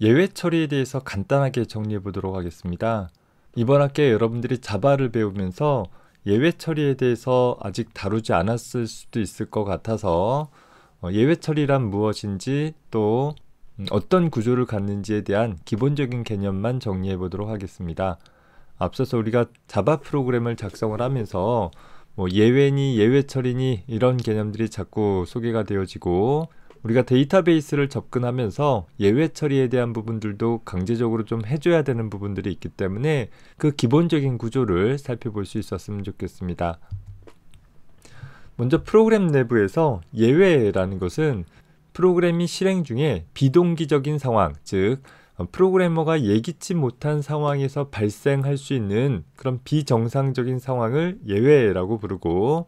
예외 처리에 대해서 간단하게 정리해 보도록 하겠습니다. 이번 학기에 여러분들이 자바를 배우면서 예외 처리에 대해서 아직 다루지 않았을 수도 있을 것 같아서 예외 처리란 무엇인지 또 어떤 구조를 갖는지에 대한 기본적인 개념만 정리해 보도록 하겠습니다. 앞서서 우리가 자바 프로그램을 작성을 하면서 예외니 예외 처리니 이런 개념들이 자꾸 소개가 되어지고 우리가 데이터베이스를 접근하면서 예외 처리에 대한 부분들도 강제적으로 좀 해줘야 되는 부분들이 있기 때문에 그 기본적인 구조를 살펴볼 수 있었으면 좋겠습니다. 먼저 프로그램 내부에서 예외라는 것은 프로그램이 실행 중에 비동기적인 상황, 즉 프로그래머가 예기치 못한 상황에서 발생할 수 있는 그런 비정상적인 상황을 예외라고 부르고,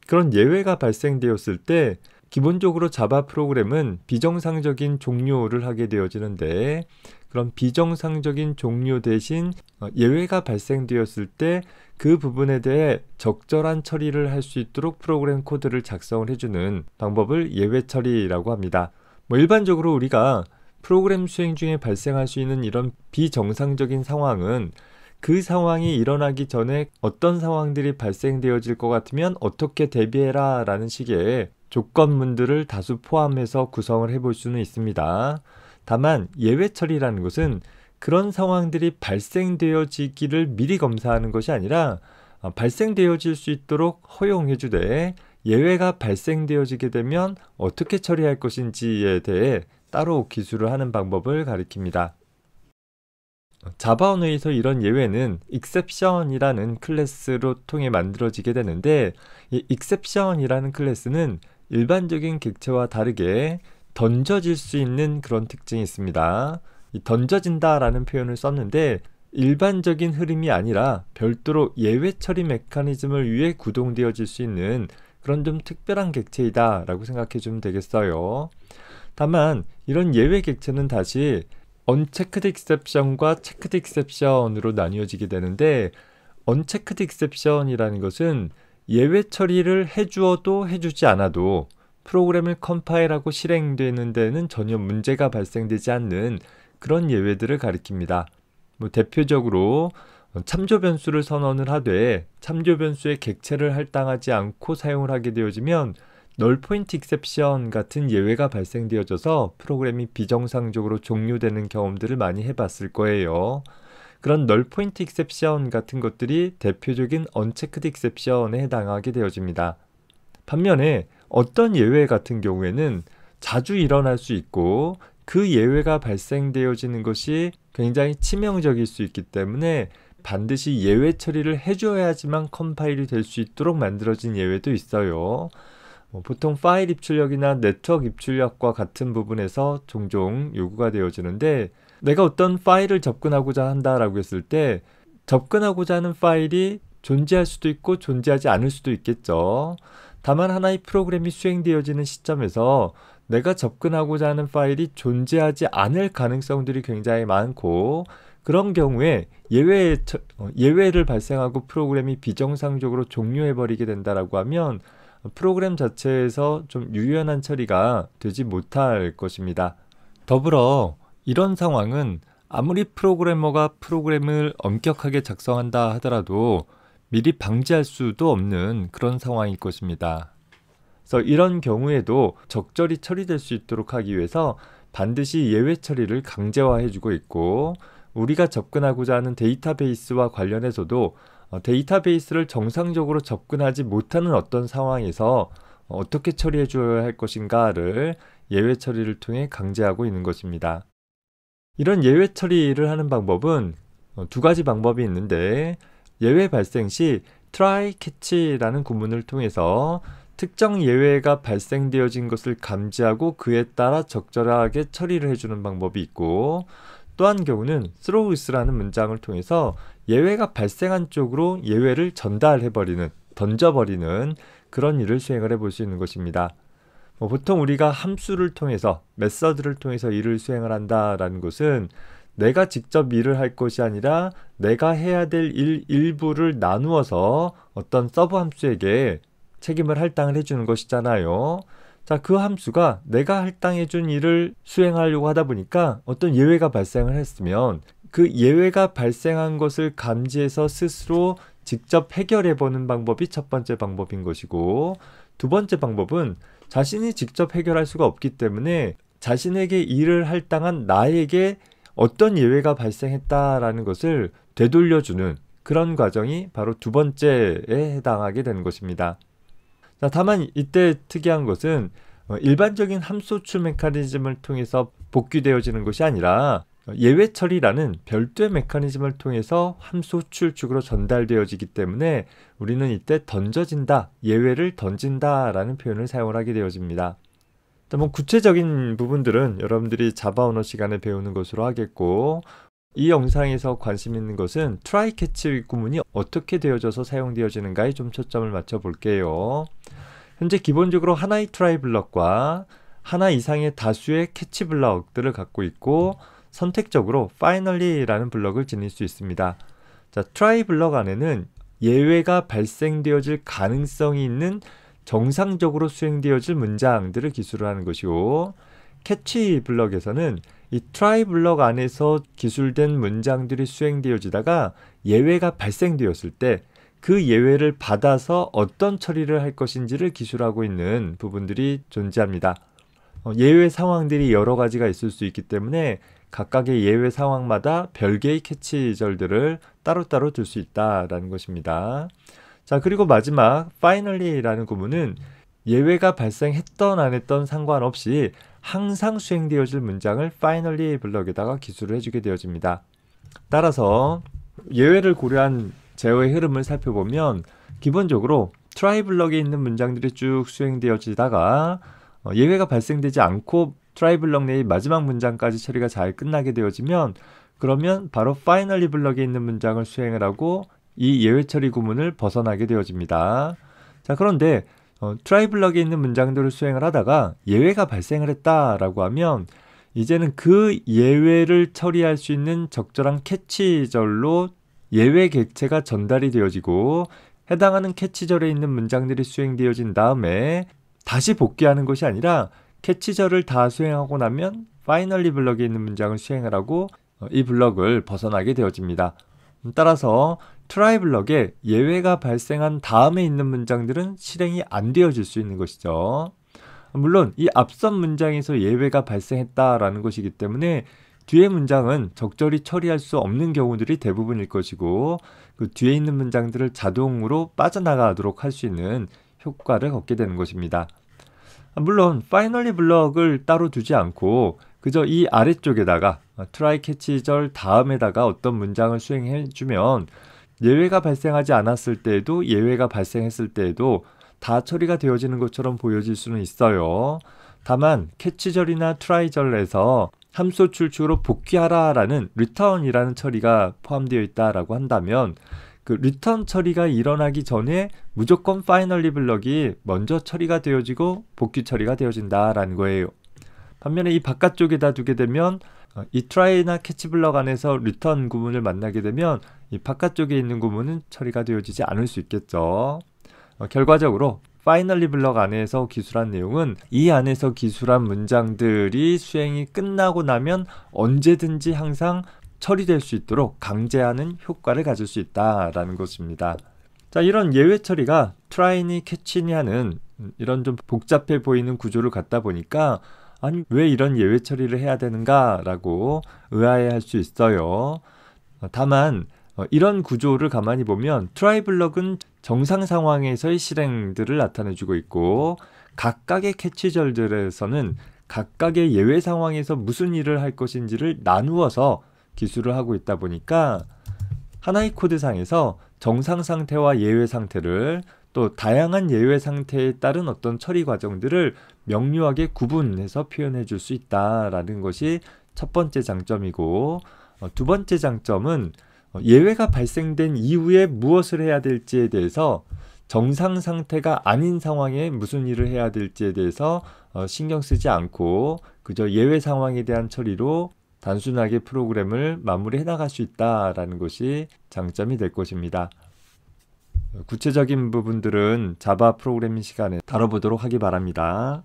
그런 예외가 발생되었을 때 기본적으로 자바 프로그램은 비정상적인 종료를 하게 되어지는데, 그런 비정상적인 종료 대신 예외가 발생되었을 때 그 부분에 대해 적절한 처리를 할 수 있도록 프로그램 코드를 작성을 해주는 방법을 예외 처리라고 합니다. 일반적으로 우리가 프로그램 수행 중에 발생할 수 있는 이런 비정상적인 상황은 그 상황이 일어나기 전에 어떤 상황들이 발생되어질 것 같으면 어떻게 대비해라 라는 식의 조건문들을 다수 포함해서 구성을 해볼 수는 있습니다. 다만 예외 처리라는 것은 그런 상황들이 발생되어지기를 미리 검사하는 것이 아니라 발생되어질 수 있도록 허용해주되, 예외가 발생되어지게 되면 어떻게 처리할 것인지에 대해 따로 기술을 하는 방법을 가리킵니다. 자바 언어에서 이런 예외는 exception이라는 클래스로 통해 만들어지게 되는데, 이 exception이라는 클래스는 일반적인 객체와 다르게 던져질 수 있는 그런 특징이 있습니다. 이 던져진다라는 표현을 썼는데 일반적인 흐름이 아니라 별도로 예외 처리 메커니즘을 위해 구동되어질 수 있는 그런 좀 특별한 객체이다 라고 생각해 주면 되겠어요. 다만 이런 예외 객체는 다시 unchecked exception과 checked exception으로 나뉘어지게 되는데, unchecked exception이라는 것은 예외 처리를 해주어도 해주지 않아도 프로그램을 컴파일하고 실행되는 데는 전혀 문제가 발생되지 않는 그런 예외들을 가리킵니다. 대표적으로 참조 변수를 선언을 하되 참조 변수의 객체를 할당하지 않고 사용을 하게 되어지면 널 포인트 익셉션 같은 예외가 발생되어져서 프로그램이 비정상적으로 종료되는 경험들을 많이 해봤을 거예요. 그런 널 포인트 익셉션 같은 것들이 대표적인 언체크드 익셉션에 해당하게 되어집니다. 반면에 어떤 예외 같은 경우에는 자주 일어날 수 있고 그 예외가 발생되어지는 것이 굉장히 치명적일 수 있기 때문에 반드시 예외 처리를 해줘야지만 컴파일이 될 수 있도록 만들어진 예외도 있어요. 보통 파일 입출력이나 네트워크 입출력과 같은 부분에서 종종 요구가 되어지는데, 내가 어떤 파일을 접근하고자 한다라고 했을 때 접근하고자 하는 파일이 존재할 수도 있고 존재하지 않을 수도 있겠죠. 다만 하나의 프로그램이 수행되어지는 시점에서 내가 접근하고자 하는 파일이 존재하지 않을 가능성들이 굉장히 많고, 그런 경우에 예외를 발생하고 프로그램이 비정상적으로 종료해버리게 된다라고 하면 프로그램 자체에서 좀 유연한 처리가 되지 못할 것입니다. 더불어 이런 상황은 아무리 프로그래머가 프로그램을 엄격하게 작성한다 하더라도 미리 방지할 수도 없는 그런 상황일 것입니다. 그래서 이런 경우에도 적절히 처리될 수 있도록 하기 위해서 반드시 예외 처리를 강제화해주고 있고, 우리가 접근하고자 하는 데이터베이스와 관련해서도 데이터베이스를 정상적으로 접근하지 못하는 어떤 상황에서 어떻게 처리해 줘야 할 것인가를 예외 처리를 통해 강제하고 있는 것입니다. 이런 예외 처리를 하는 방법은 두 가지 방법이 있는데, 예외 발생 시 try catch라는 구문을 통해서 특정 예외가 발생되어진 것을 감지하고 그에 따라 적절하게 처리를 해주는 방법이 있고, 또 한 경우는 throws라는 문장을 통해서 예외가 발생한 쪽으로 예외를 전달해버리는, 던져버리는 그런 일을 수행을 해볼 수 있는 것입니다. 보통 우리가 함수를 통해서, 메서드를 통해서 일을 수행을 한다라는 것은 내가 직접 일을 할 것이 아니라 내가 해야 될 일 일부를 나누어서 어떤 서브 함수에게 책임을 할당을 해주는 것이잖아요. 자, 그 함수가 내가 할당해준 일을 수행하려고 하다 보니까 어떤 예외가 발생을 했으면 그 예외가 발생한 것을 감지해서 스스로 직접 해결해보는 방법이 첫 번째 방법인 것이고, 두 번째 방법은 자신이 직접 해결할 수가 없기 때문에 자신에게 일을 할당한 나에게 어떤 예외가 발생했다라는 것을 되돌려주는 그런 과정이 바로 두 번째에 해당하게 되는 것입니다. 자, 다만 이때 특이한 것은 일반적인 함소출 메커니즘을 통해서 복귀되어지는 것이 아니라 예외 처리라는 별도의 메커니즘을 통해서 함소출 쪽으로 전달되어지기 때문에 우리는 이때 던져진다, 예외를 던진다 라는 표현을 사용을 하게 되어집니다. 구체적인 부분들은 여러분들이 자바 언어 시간에 배우는 것으로 하겠고, 이 영상에서 관심 있는 것은 try catch 구문이 어떻게 되어져서 사용되어지는가에 좀 초점을 맞춰 볼게요. 현재 기본적으로 하나의 try 블럭과 하나 이상의 다수의 catch 블럭들을 갖고 있고, 선택적으로 finally라는 블럭을 지닐 수 있습니다. 자, try 블럭 안에는 예외가 발생되어질 가능성이 있는 정상적으로 수행되어질 문장들을 기술을 하는 것이고, catch 블럭에서는 이 try 블럭 안에서 기술된 문장들이 수행되어지다가 예외가 발생되었을 때 그 예외를 받아서 어떤 처리를 할 것인지를 기술하고 있는 부분들이 존재합니다. 예외 상황들이 여러 가지가 있을 수 있기 때문에 각각의 예외 상황마다 별개의 캐치절들을 따로따로 둘 수 있다라는 것입니다. 자, 그리고 마지막 finally라는 구문은 예외가 발생했던 안 했던 상관없이 항상 수행되어질 문장을 finally 블럭에다가 기술을 해주게 되어집니다. 따라서 예외를 고려한 제어의 흐름을 살펴보면 기본적으로 try 블럭에 있는 문장들이 쭉 수행되어지다가 예외가 발생되지 않고 try 블럭 내의 마지막 문장까지 처리가 잘 끝나게 되어지면, 그러면 바로 finally 블럭에 있는 문장을 수행을 하고 이 예외 처리 구문을 벗어나게 되어집니다. 자, 그런데 try 블럭에 있는 문장들을 수행을 하다가 예외가 발생을 했다라고 하면 이제는 그 예외를 처리할 수 있는 적절한 캐치절로 예외 객체가 전달이 되어지고, 해당하는 캐치절에 있는 문장들이 수행되어진 다음에 다시 복귀하는 것이 아니라 캐치절을 다 수행하고 나면 finally 블럭에 있는 문장을 수행을 하고 이 블럭을 벗어나게 되어집니다. 따라서 try 블럭에 예외가 발생한 다음에 있는 문장들은 실행이 안 되어질 수 있는 것이죠. 물론 이 앞선 문장에서 예외가 발생했다라는 것이기 때문에 뒤에 문장은 적절히 처리할 수 없는 경우들이 대부분일 것이고, 그 뒤에 있는 문장들을 자동으로 빠져나가도록 할 수 있는 효과를 얻게 되는 것입니다. 물론 finally 블럭을 따로 두지 않고 그저 이 아래쪽에다가 try catch절 다음에다가 어떤 문장을 수행해 주면 예외가 발생하지 않았을 때에도 예외가 발생했을 때에도 다 처리가 되어지는 것처럼 보여질 수는 있어요. 다만 catch절이나 try절에서 함수 출축으로 복귀하라 라는 return이라는 처리가 포함되어 있다라고 한다면 그 return 처리가 일어나기 전에 무조건 finally 블럭이 먼저 처리가 되어지고 복귀 처리가 되어진다라는 거예요. 반면에 이 바깥쪽에다 두게 되면 이 try나 catch 블럭 안에서 return 구문을 만나게 되면 이 바깥쪽에 있는 구문은 처리가 되어지지 않을 수 있겠죠. 결과적으로 finally 블럭 안에서 기술한 내용은 이 안에서 기술한 문장들이 수행이 끝나고 나면 언제든지 항상 처리될 수 있도록 강제하는 효과를 가질 수 있다라는 것입니다. 자, 이런 예외 처리가 try니 catch니 하는 이런 좀 복잡해 보이는 구조를 갖다 보니까 아니 왜 이런 예외 처리를 해야 되는가 라고 의아해할 수 있어요. 다만 이런 구조를 가만히 보면 try 블럭은 정상 상황에서의 실행들을 나타내주고 있고, 각각의 캐치절들에서는 각각의 예외 상황에서 무슨 일을 할 것인지를 나누어서 기술을 하고 있다 보니까 하나의 코드상에서 정상 상태와 예외 상태를 또 다양한 예외 상태에 따른 어떤 처리 과정들을 명료하게 구분해서 표현해 줄 수 있다라는 것이 첫 번째 장점이고, 두 번째 장점은 예외가 발생된 이후에 무엇을 해야 될지에 대해서 정상 상태가 아닌 상황에 무슨 일을 해야 될지에 대해서 신경 쓰지 않고 그저 예외 상황에 대한 처리로 단순하게 프로그램을 마무리해 나갈 수 있다라는 것이 장점이 될 것입니다. 구체적인 부분들은 자바 프로그래밍 시간에 다뤄보도록 하기 바랍니다.